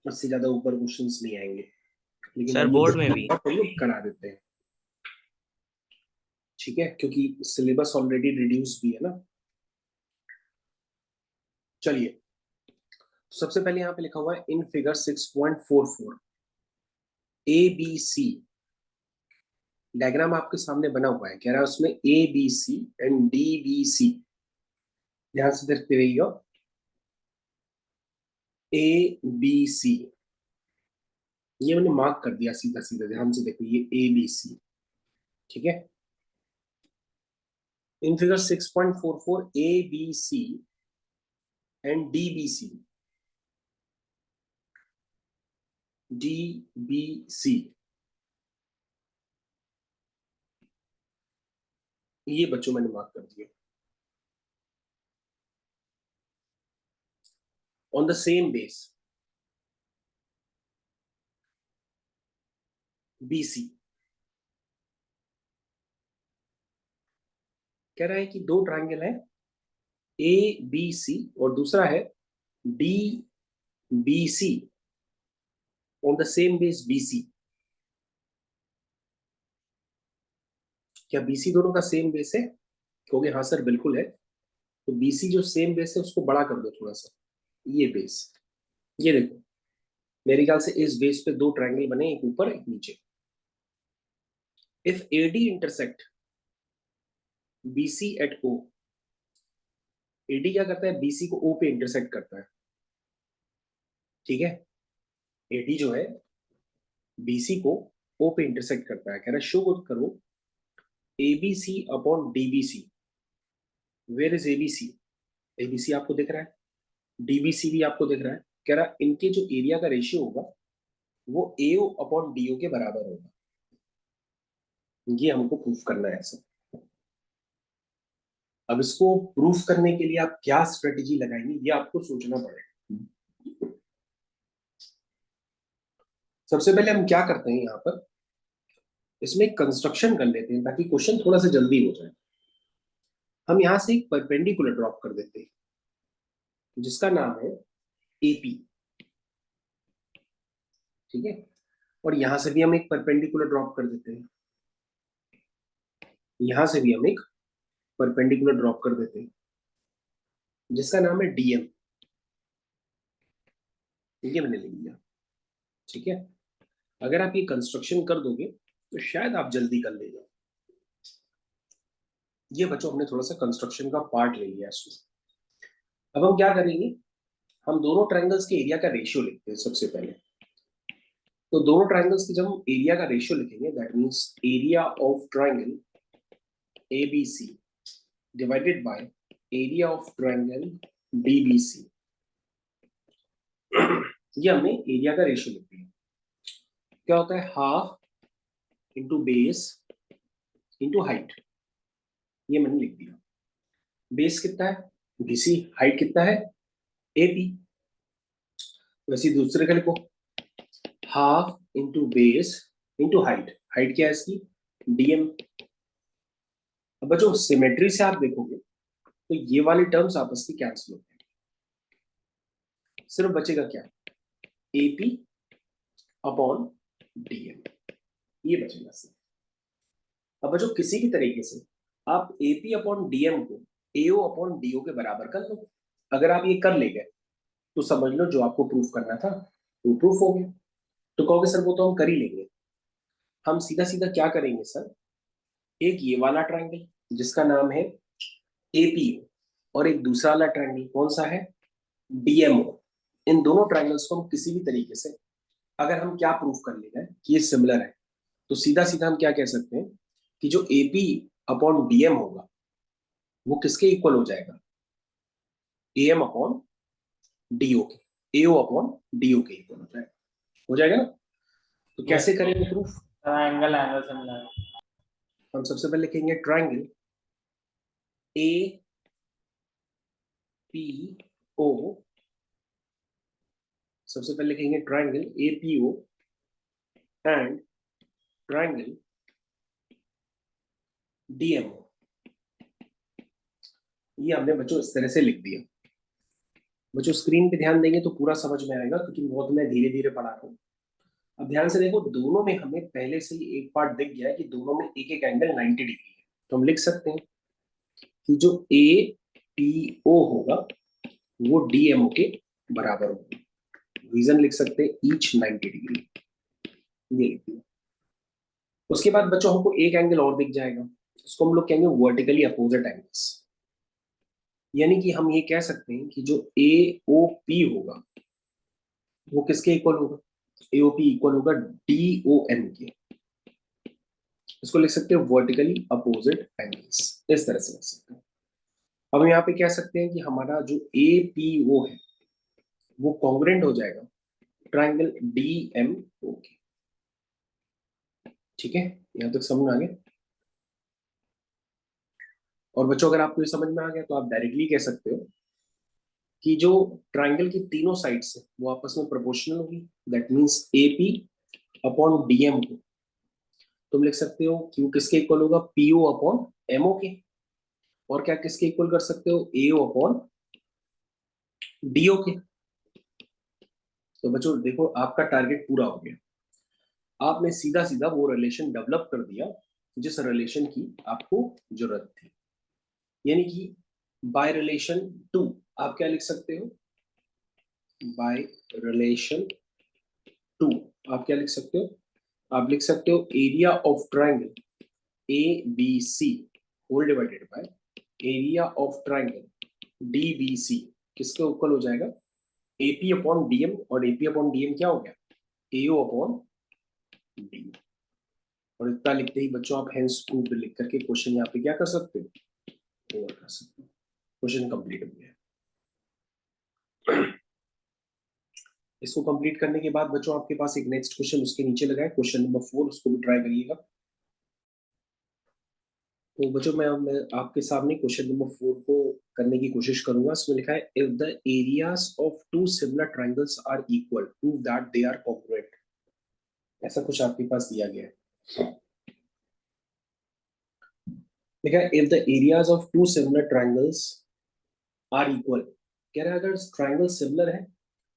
उससे ज्यादा ऊपर क्वेश्चंस नहीं आएंगे। लेकिन सर हम बोर्ड में भी। लोग करा देते हैं, ठीक है, क्योंकि सिलेबस ऑलरेडी रिड्यूस भी है ना। चलिए, सबसे पहले यहाँ पे लिखा हुआ है in figure 6.44 A B C, diagram आपके सामने बना हुआ है। कह रहा है उसमें A B C and D B C, ध्यान से देखते रहिएगा। ए बी सी, ये मैंने मार्क कर दिया सीधा सीधा, ध्यान से देखो, ये ए बी सी, ठीक है। In figure 6.44 A B C and D B C, D B C, ये बच्चों मैंने मार्क कर दिया। On the same base B C, कह रहा है कि दो ट्राइंगल है ए बी सी और दूसरा है D B C on the same base B C. क्या बीसी दोनों का सेम बेस है? कहोगे हाँ सर बिल्कुल है। तो बीसी जो सेम बेस है उसको बड़ा कर दो थोड़ा सा, ये बेस, ये देखो, मेरे ख्याल से इस बेस पे दो ट्रायंगल बने, एक ऊपर एक नीचे। If AD intersect BC at O, AD क्या करता है? बीसी को ओ पे इंटरसेक्ट करता है, ठीक है। एडी जो है बीसी को ओ पे इंटरसेक्ट करता है। कह रहा है शो करो ABC upon DBC, where is ABC? ABC आपको दिख रहा है, डीबीसी भी आपको दिख रहा है। कह रहा है इनके जो एरिया का रेशियो होगा वो एओ अपॉन डीओ के बराबर होगा। ये हमको प्रूफ करना है ऐसा। अब इसको प्रूफ करने के लिए आप क्या स्ट्रेटेजी लगाएंगे ये आपको सोचना पड़ेगा। सबसे पहले हम क्या करते हैं यहाँ पर, इसमें कंस्ट्रक्शन कर लेते हैं ताकि क्वेश्चन थोड़ा सा जल्दी हो जाए। हम यहाँ से एक परपेंडिकुलर ड्रॉप कर देते हैं जिसका नाम है एपी, ठीक है। और यहां से भी हम एक परपेंडिकुलर ड्रॉप कर देते हैं, यहां से भी हम एक परपेंडिकुलर ड्रॉप कर देते हैं जिसका नाम है डीएम। ठीक है, मैंने लिख दिया। ठीक है, अगर आप ये कंस्ट्रक्शन कर दोगे तो शायद आप जल्दी कर ले जाओ। ये बच्चों हमने थोड़ा सा कंस्ट्रक्शन का पार्ट ले लिया इसमें। अब हम क्या करेंगे, हम दोनों ट्रायंगल्स के एरिया का रेशियो लिखते हैं सबसे पहले। तो दोनों ट्रायंगल्स की जब हम एरिया का रेशियो लिखेंगे, that means area of triangle ABC divided by area of triangle DBC। ये हमने एरिया का रेशियो लिख दिया। क्या होता है, half into base into height. ये मैंने लिख दिया। बेस कितना है BC, हाइट कितना है AP। वैसे दूसरे का लिखो, half into base into height. Height क्या है इसकी DM। अब बच्चों सिमेट्री से आप देखोगे तो ये वाली टर्म्स आपस में कैंसिल होते हैं, सिर्फ बचेगा क्या, AP अपॉन DM, ये बचेगा सिर्फ। अब बच्चों किसी भी तरीके से आप AP अपॉन DM को AO अपॉन DO के बराबर कर लो। अगर आप ये कर ले गए तो समझ लो जो आपको प्रूफ करना था वो प्रूफ हो गया। तो कहोगे सर वो तो हम कर ही लेंगे। हम सीधा सीधा क्या करेंगे सर, एक ये वाला ट्रायंगल जिसका नाम है APO और एक दूसरा वाला ट्रायंगल कौन सा है DMO। इन दोनों ट्रायंगल्स को हम किसी भी तरीके से अगर हम क्या प्रूफ कर ले गए कि ये सिमिलर है, तो सीधा सीधा हम क्या कह सकते हैं कि जो AP अपॉन DM होगा वो किसके इक्वल हो जाएगा, AM अपॉन DO के, AO अपॉन DO के इक्वल हो जाएगा ना। तो कैसे करेंगे प्रूफ, एंगल एंगल से मिलाया। हम सबसे पहले लिखेंगे ट्रायंगल APO, सबसे पहले लिखेंगे triangle APO and triangle DMO। ये हमने बच्चों इस तरह से लिख दिया। बच्चों स्क्रीन पे ध्यान देंगे तो पूरा समझ में आएगा क्योंकि बहुत मैं धीरे धीरे पढ़ा रहा हूँ। अब ध्यान से देखो, दोनों में हमें पहले से ही एक पार्ट दिख गया है कि दोनों में एक एक एंगल 90 डिग्री है। तो हम लिख सकते हैं कि जो APO होगा वो DMO के बराबर होगा। रीजन लिख सकते हैं ईच 90 डिग्री, ये लिख दिया। उसके बाद बच्चों हमको एक एंगल और दिख जाएगा, उसको हम लोग कहेंगे वर्टिकली अपोजिट एंगल्स। यानी कि हम ये कह सकते हैं कि जो AOP होगा वो किसके इक्वल होगा, AOP इक्वल होगा DOM के। इसको लिख सकते हैं वर्टिकली अपोजिट एंगल्स, इस तरह से लिख सकते हैं। अब हम यहाँ पे कह सकते हैं कि हमारा जो APO है वो कॉन्ग्रेंट हो जाएगा ट्रायंगल DMO के। ठीक है, यहाँ तक समझ में आ गया। और बच्चों अगर आपको ये समझ में आ गया तो आप डायरेक्टली कह सकते हो कि जो ट्रायंगल की तीनों साइड्स है वो आपस में प्रोपोर्शनल होगी। That means AP upon DM को तुम लिख सकते हो क्यू किसके इक्वल होगा, PO अपॉन MO के। और क्या किसके इक्वल कर सकते हो, AO अपॉन DO के। तो बच्चों देखो आपका टारगेट पूरा हो गया, आपने सीधा सीधा वो रिलेशन डेवलप कर दिया जिस रिलेशन की आपको जरूरत थी। यानी कि बाय रिलेशन टू आप क्या लिख सकते हो, बाय रिलेशन टू आप क्या लिख सकते हो, आप लिख सकते हो area of triangle ABC whole divided by area of triangle DBC किसके इक्वल हो जाएगा, AP अपॉन DM। और AP अपॉन DM क्या हो गया, AO अपॉन DO। और इतना लिखते ही बच्चों आप हेंस प्रूव्ड लिख करके क्वेश्चन यहाँ पे क्या कर सकते हो, ओवर कर सकते हो। क्वेश्चन कंप्लीट हो गया। इसको कंप्लीट करने के बाद बच्चों आपके पास एक नेक्स्ट क्वेश्चन उसके नीचे लगा है, क्वेश्चन नंबर 4, उसको भी ट्राई करिएगा। तो बच्चों मैं आपके सामने क्वेश्चन नंबर 4 को करने की कोशिश करूंगा। इसमें लिखा है if the areas of two similar triangles are equal prove that they are congruent. ऐसा कुछ आपके पास दिया गया है। लिखा है if the areas of two similar triangles are equal. कह रहा है अगर ट्रायंगल सिमिलर है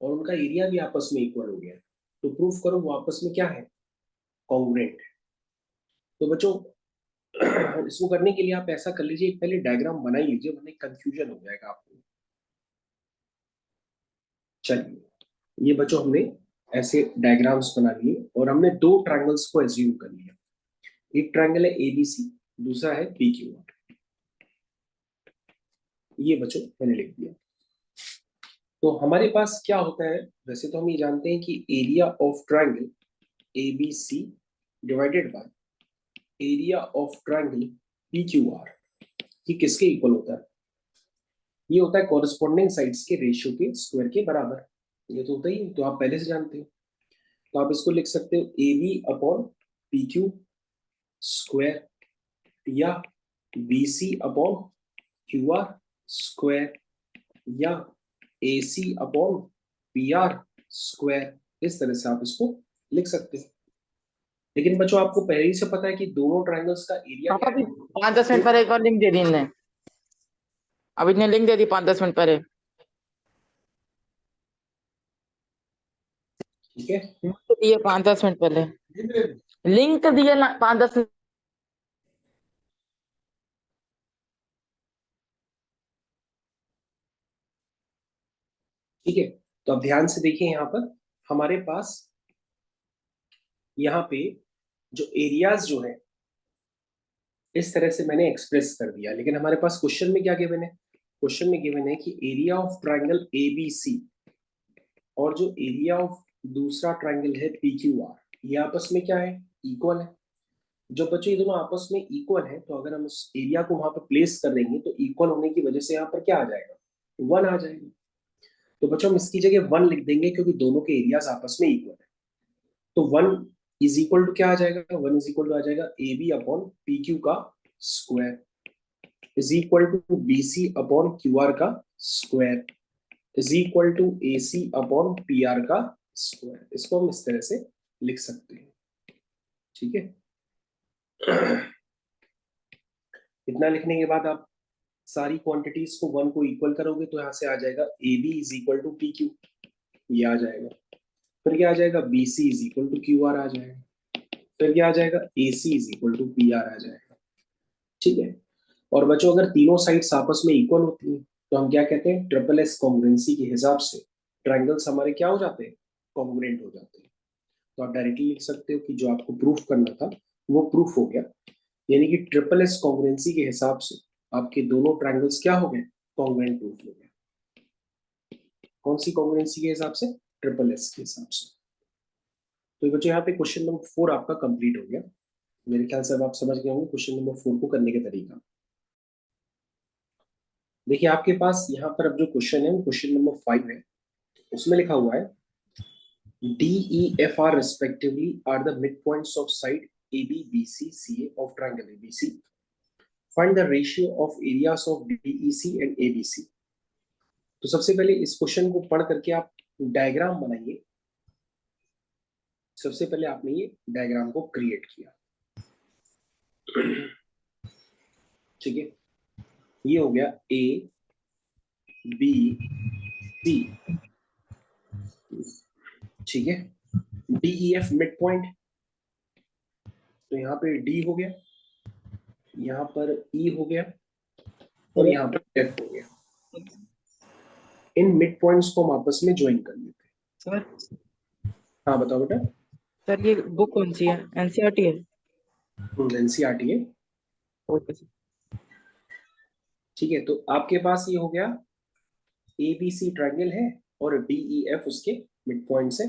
और उनका एरिया भी आपस में इक्वल हो गया है तो प्रूफ करो वो आपस में क्या है, कॉन्ग्रुएंट। तो बच्चों इसको करने के लिए आप ऐसा कर लीजिए, एक पहले डायग्राम बना ही लीजिए वरना कंफ्यूजन हो जाएगा आपको। चलिए ये बच्चों हमने ऐसे डायग्राम्स बना लिए और हमने दो ट्रायंगल्स को एज्यूम कर लिया। एक ट्रायंगल है एबीसी, दूसरा है पीक्यूआर। ये बच्चों मैंने लिख दिया। तो हमारे पास क्या होता है, वैसे तो हम ये जानते हैं कि area of triangle ABC divided by area of triangle PQR ये किसके इक्वल होता है, ये होता है कॉरेस्पॉन्डिंग साइड्स के रेशियो के स्क्वायर के बराबर। ये तो होता ही है, तो आप पहले से जानते हो। तो आप इसको लिख सकते हो A B upon P Q square या B C upon Q R square या A C upon P R square. इस तरह से आप इसको लिख सकते हो। लेकिन बच्चों आपको पहले ही से पता है कि दोनों ट्रायंगल्स का एरिया क्या है। 5-10 मिनट पहले एक और लिंक दे दी इनने, अभी इन्हें लिंक दे दी 5-10 मिनट पहले। ठीक है, लिंक दिए 5-10 मिनट पहले, लिंक दिए ना 5-10 मिनट। ठीक है। तो अब ध्यान से देखिए, यहाँ पर हमारे पास यहाँ पे जो एरियाज जो है इस तरह से मैंने एक्सप्रेस कर दिया। लेकिन हमारे पास क्वेश्चन में क्या गिवन है, क्वेश्चन में गिवन है कि एरिया ऑफ ट्रायंगल एबीसी और जो एरिया ऑफ दूसरा ट्रायंगल है पीक्यूआर ये आपस में क्या है, इक्वल है। जो बच्चों ये दोनों आपस में इक्वल है तो अगर हम उस एरिया को वहां पर प्लेस कर देंगे तो इक्वल होने की वजह से यहाँ पर क्या आ जाएगा, 1 आ जाएगा। तो बच्चों हम इसकी जगह 1 लिख देंगे क्योंकि दोनों के एरियाज आपस में इक्वल है। तो 1 इज इक्वल टू क्या आ जाएगा, 1 इज इक्वल टू आ जाएगा A B upon P Q का square is equal to B C upon Q R का square is equal to A C upon P R का स्क्वायर। इसको हम इस तरह से लिख सकते हैं। ठीक है, इतना लिखने के बाद आप सारी क्वांटिटीज को 1 को इक्वल करोगे तो यहाँ से आ जाएगा A B is equal to P Q, ये आ जाएगा। फिर क्या आ जाएगा, B C is equal to Q R आ जाएगा। फिर क्या आ जाएगा, A C is equal to P R आ जाएगा। ठीक है। और बच्चों अगर तीनों साइड्स आपस में इक्वल होती हैं तो हम क्या कहते हैं, ट्रिपल एस कॉन्ग्रुएंसी के हिसाब से ट्रायंगल्स हमारे क्या हो जाते हैं, कॉन्ग्रुएंट हो जाते हैं। तो आप डायरेक्टली लिख सकते हो कि जो आपको प्रूफ करना था वो प्रूफ हो गया। यानी कि ट्रिपल एस कॉन्ग्रुएंसी के हिसाब से आपके दोनों ट्रायंगल्स क्या हो गए, कॉन्ग्रुएंट प्रूफ हो गए। कौन सी कॉन्ग्रुएंसी के हिसाब से, ट्रिपल एस के हिसाब से। तो बच्चों यहाँ पे क्वेश्चन नंबर 4 आपका कंप्लीट हो गया। मेरे ख्याल से अब आप समझ गए होंगे क्वेश्चन नंबर 4 को करने का तरीका। देखिए आपके पास यहाँ पर अब जो क्वेश्चन है वो क्वेश्चन नंबर 5 है। उसमें लिखा हुआ है D E F are respectively are the mid points of side A B B C C A of triangle ABC. Find the ratio of areas of DEC and ABC. तो सबसे पहले इस question को पढ़ करके आप डायग्राम बनाइए। सबसे पहले आपने ये डायग्राम को क्रिएट किया। ठीक है, ये हो गया ए बी सी। ठीक है, D E F mid point, तो यहाँ पे डी हो गया, यहाँ पर ई हो गया और यहाँ पर एफ हो गया। इन मिड पॉइंट्स को हम आपस में ज्वाइन कर लेते हैं। सर हाँ बताओ बेटा। सर ये बुक कौन सी है, एनसीईआरटी है? एनसीईआरटी है। Okay sir. ठीक है, तो आपके पास ये हो गया ए बी सी ट्रायंगल है और डी ई एफ उसके मिड पॉइंट्स है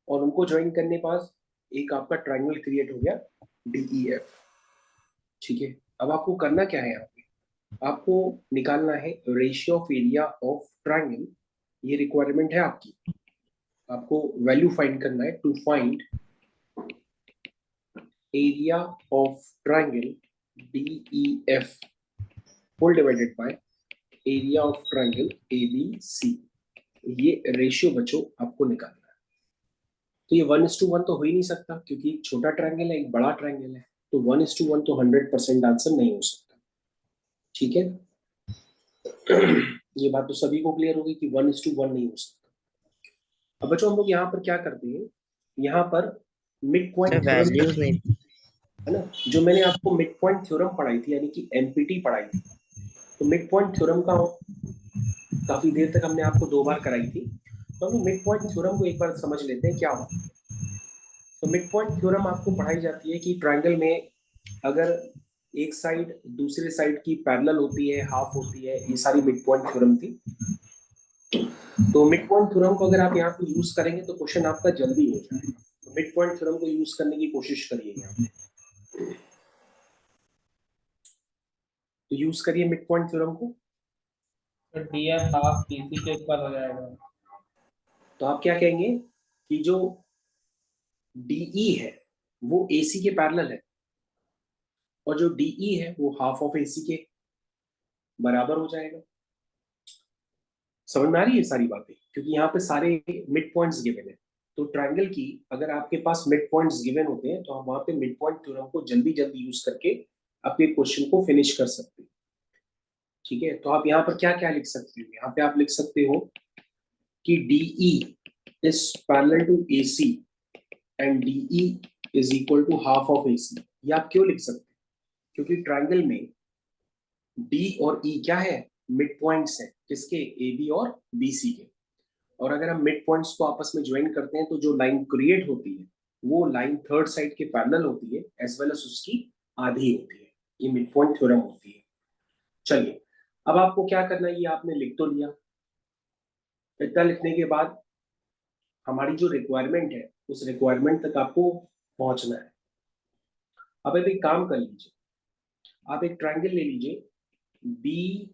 और उनको ज्वाइन करने पास एक आपका ट्रायंगल क्रिएट हो गया डी ई एफ। ठीक है, अब आपको करना क्या है, आपको निकालना है ratio of area of triangle. ये रिक्वायरमेंट है आपकी, आपको वैल्यू फाइंड करना है to find area of triangle DEF whole divided by area of triangle ABC। ये रेशियो बच्चों आपको निकालना है। तो ये 1:1 तो हो ही नहीं सकता, क्योंकि एक छोटा ट्राइंगल है एक बड़ा ट्राइंगल है, तो 1:1 तो 100% आंसर नहीं हो सकता। ठीक है, ये बात तो सभी को क्लियर होगी कि 1:1 नहीं हो सकता। अब बच्चों हम लोग यहाँ पर क्या करते हैं, यहाँ पर मिड पॉइंट थ्योरम वैल्यूज नहीं। है ना, जो मैंने आपको मिड पॉइंट थ्योरम पढ़ाई थी, यानी कि MPT पढ़ाई थी। तो मिड पॉइंट थ्योरम का काफी देर तक हमने आपको 2 बार कराई थी, तो हम मिड पॉइंट थ्योरम को एक बार समझ लेते हैं क्या होता है। तो मिड पॉइंट थ्योरम आपको पढ़ाई जाती है कि ट्राइंगल में अगर एक साइड दूसरे साइड की पैरेलल होती है, हाफ होती है, ये सारी मिड पॉइंट थ्योरम थी। तो मिड पॉइंट थ्योरम को अगर आप यहाँ पे यूज करेंगे तो क्वेश्चन आपका जल्दी हो जाएगा। तो मिड पॉइंट थ्योरम को यूज करने की कोशिश करिए यहाँ पे, तो यूज करिए मिड पॉइंट थ्योरम को। तो DF हाफ PC के ऊपर हो जाएगा। तो आप क्या कहेंगे कि जो DE है वो AC के पैरेलल है, और जो DE है वो हाफ ऑफ AC के बराबर हो जाएगा। समझ में आ रही है सारी बातें, क्योंकि यहाँ पे सारे मिड पॉइंट्स गिवन है। तो ट्राइंगल की अगर आपके पास मिड पॉइंट्स गिवन होते हैं तो हम वहां पे मिड पॉइंट थ्योरम को जल्दी जल्दी यूज करके आपके क्वेश्चन को फिनिश कर सकते हैं। ठीक है, तो आप यहाँ पर क्या क्या लिख सकते हो, यहाँ पे आप लिख सकते हो कि DE is parallel to AC and DE is equal to half of AC। ये आप क्यों लिख सकते हैं, क्योंकि ट्राइंगल में D और E क्या है, मिड पॉइंट्स हैं, किसके, AB और BC के। और अगर हम मिड पॉइंट्स को आपस में ज्वाइन करते हैं तो जो लाइन क्रिएट होती है वो लाइन थर्ड साइड के पैरेलल होती है, एज वेल एज उसकी आधी होती है। ये मिड पॉइंट थ्योरम होती है। चलिए, अब आपको क्या करना है, ये आपने लिख तो लिया। इतना लिखने के बाद हमारी जो रिक्वायरमेंट है उस रिक्वायरमेंट तक आपको पहुंचना है। अब एक काम कर लीजिए, आप एक ट्राइंगल ले लीजिए BED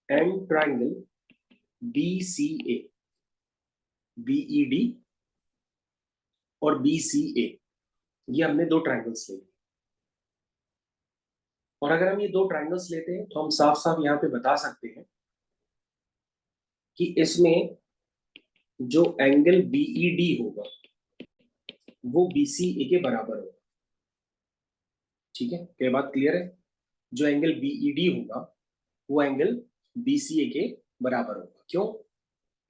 and triangle BCA, BED और BCA, ये हमने 2 ट्राइंगल्स ले लिए। और अगर हम ये 2 ट्राइंगल्स लेते हैं तो हम साफ साफ यहाँ पे बता सकते हैं कि इसमें जो एंगल BED होगा वो BCA के बराबर होगा। ठीक है, क्या बात क्लियर है? जो एंगल BED होगा वो एंगल BCA के बराबर होगा। क्यों?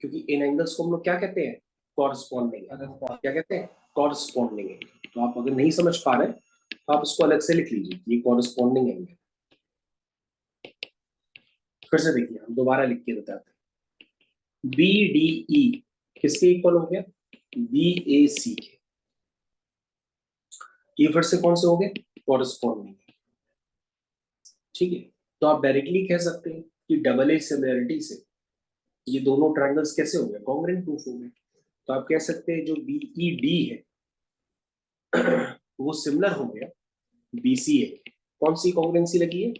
क्योंकि इन एंगल्स को हम लोग क्या कहते हैं, कॉरस्पॉन्डिंग। क्या कहते हैं, कॉरस्पॉन्डिंग एंगल। तो आप अगर नहीं समझ पा रहे तो आप इसको अलग से लिख लीजिए, ये कॉरस्पॉन्डिंग एंगल। फिर से देखिए, हम दोबारा लिख के बताते हैं। BDE किसके इक्वल हो गया, BAC के। ये फिर से कौन से हो गए, कॉरस्पॉन्डिंग। ठीक है, तो आप डायरेक्टली कह सकते हैं कि डबल ए सिमिलरिटी से ये दोनों ट्रायंगल्स कैसे हो गए, कॉन्ग्रुएंट प्रूफ हो गए। तो आप कह सकते हैं जो BED है वो सिमिलर हो गया BCA। कौन सी कॉन्ग्रुएंसी लगी है,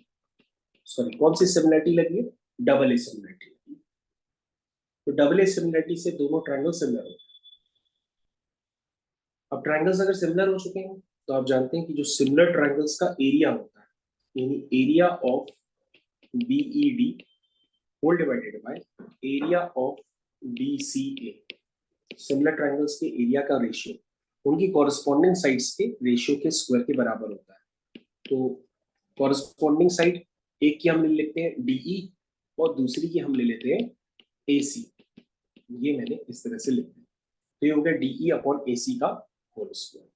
सॉरी कौन सी सिमिलरिटी लगी है, डबल ए सिमिलरिटी। तो डबल ए सिमिलरिटी से दोनों ट्रायंगल सिमिलर हो गए। अब ट्रायंगल्स अगर सिमिलर हो चुके हैं तो आप जानते हैं कि जो सिमिलर ट्रायंगल्स का एरिया होता है, यानी area of BED whole divided by area of BCA, similar triangles के एरिया का रेशियो उनकी कॉरस्पॉन्डिंग साइड्स के रेशियो के स्क्वायर के बराबर होता है। तो कॉरस्पॉन्डिंग साइड एक की हम ले लेते हैं DE और दूसरी की हम ले लेते हैं AC। ये मैंने इस तरह से लिख दिया, तो ये हो गया DE अपॉन AC का होल स्क्वायर।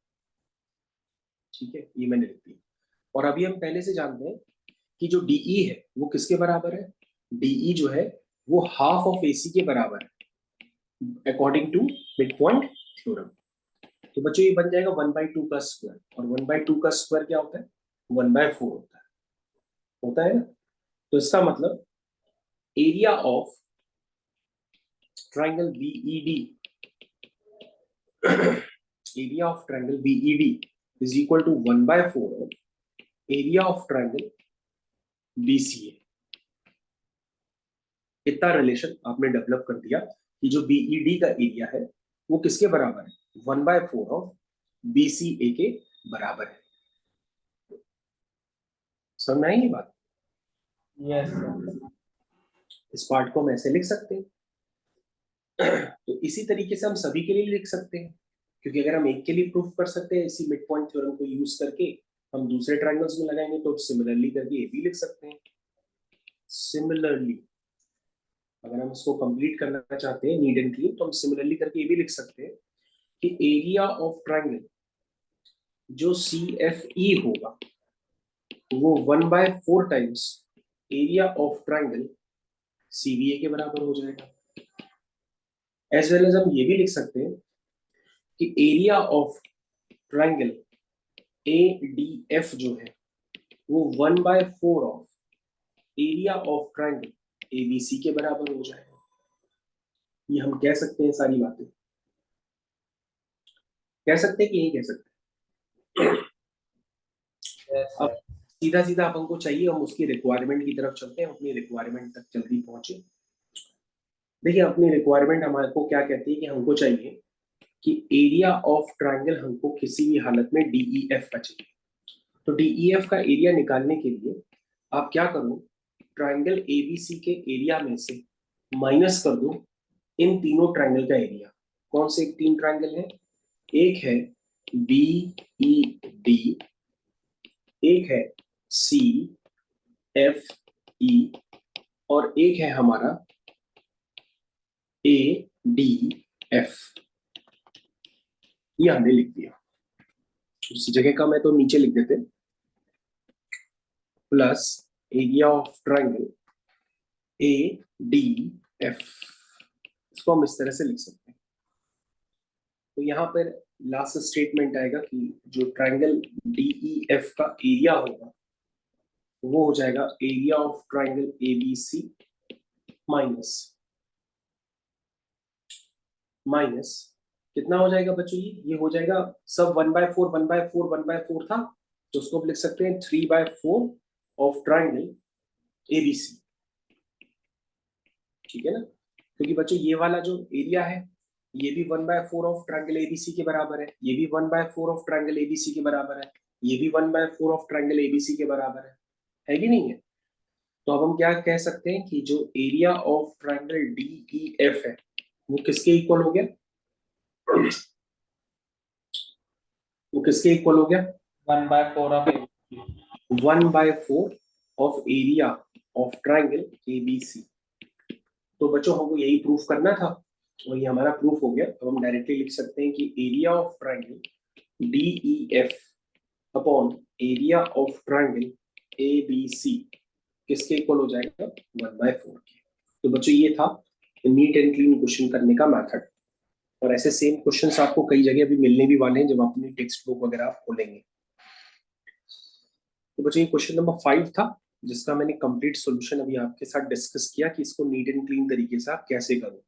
ठीक है, ये मैंने लिख दिया। और अभी हम पहले से जानते हैं कि जो DE है वो किसके बराबर है, DE जो है वो हाफ ऑफ AC के बराबर है according to mid point theorem. तो बच्चों ये बन जाएगा 1/2 का स्क्वायर, और 1/2 का स्क्वायर क्या होता है, 1/4 होता है ना। तो इसका मतलब area of triangle BED, area of triangle BED is equal to 1/4 of area of triangle BCA। इतना रिलेशन आपने डेवलप कर दिया कि जो BED का एरिया है वो किसके बराबर है, 1/4 ऑफ BCA के बराबर है। समझ में आई ये बात? Yes sir. इस पार्ट को हम ऐसे लिख सकते हैं। तो इसी तरीके से हम सभी के लिए लिख सकते हैं, क्योंकि अगर हम एक के लिए प्रूफ कर सकते हैं इसी मिड पॉइंट थ्योरम को यूज करके, हम दूसरे ट्रायंगल्स में लगाएंगे तो सिमिलरली करके ये भी लिख सकते हैं। सिमिलरली अगर हम इसको कंप्लीट करना चाहते हैं नीड एंड क्लीन, तो हम सिमिलरली करके ये भी लिख सकते हैं कि एरिया ऑफ ट्रायंगल जो CFE होगा वो 1/4 times area of triangle CBA के बराबर हो जाएगा। एज वेल एज हम ये भी लिख सकते हैं कि एरिया ऑफ ट्रायंगल ADF जो है वो 1/4 of area of triangle ABC के बराबर हो जाएगा। ये हम कह सकते हैं, सारी बातें कह सकते हैं कि यही कह सकते हैं। यस अब सर। सीधा सीधा अपन को चाहिए, हम उसकी रिक्वायरमेंट की तरफ चलते हैं, अपनी रिक्वायरमेंट तक जल्दी पहुंचे। देखिए अपनी रिक्वायरमेंट हमारे को क्या कहती है कि हमको चाहिए कि एरिया ऑफ ट्रायंगल हमको किसी भी हालत में DEF का चाहिए। तो DEF का एरिया निकालने के लिए आप क्या करो, ट्रायंगल ABC के एरिया में से माइनस कर दो इन तीनों ट्रायंगल का एरिया। कौन से 3 ट्रायंगल है? एक है BED, एक है CFE और एक है हमारा ADF। ये हमने लिख दिया। उसी जगह का मैं तो नीचे लिख देते, plus area of triangle ADF। इसको हम इस तरह से लिख सकते हैं। तो यहाँ पर लास्ट स्टेटमेंट आएगा कि जो ट्रायंगल DEF का एरिया होगा वो हो जाएगा area of triangle ABC minus कितना हो जाएगा बच्चों? ये हो जाएगा सब 1/4 था, तो उसको लिख सकते हैं 3/4 ऑफ ट्रायंगल ABC। ठीक है ना? क्योंकि बच्चों ये वाला जो एरिया है ये भी 1/4 ऑफ ट्रायंगल ABC के बराबर है, ये भी 1/4 ऑफ ट्रायंगल ABC के बराबर है, ये भी 1/4 ऑफ ट्रायंगल ABC के बराबर है कि नहीं है? तो अब हम क्या कह सकते हैं कि जो एरिया ऑफ ट्रायंगल DEF है वो किसके इक्वल हो गया? वो किसके इक्वल हो गया? 1/4 of 1/4 of area of triangle ABC। तो बच्चों हमको यही प्रूफ करना था और ये हमारा प्रूफ हो गया। तो हम डायरेक्टली लिख सकते हैं कि area of triangle DEF upon area of triangle ABC किसके इक्वल हो जाएगा? 1/4 के। तो बच्चों ये था नीट एंड क्लीन क्वेश्चन करने का मेथड। और ऐसे सेम क्वेश्चंस आपको कई जगह अभी मिलने भी वाले हैं जब अपनी टेक्स्ट बुक वगैरह आप खोलेंगे। तो बच्चों ये क्वेश्चन नंबर 5 था, जिसका मैंने कंप्लीट सॉल्यूशन अभी आपके साथ डिस्कस किया कि इसको नीट एंड क्लीन तरीके से आप कैसे करो।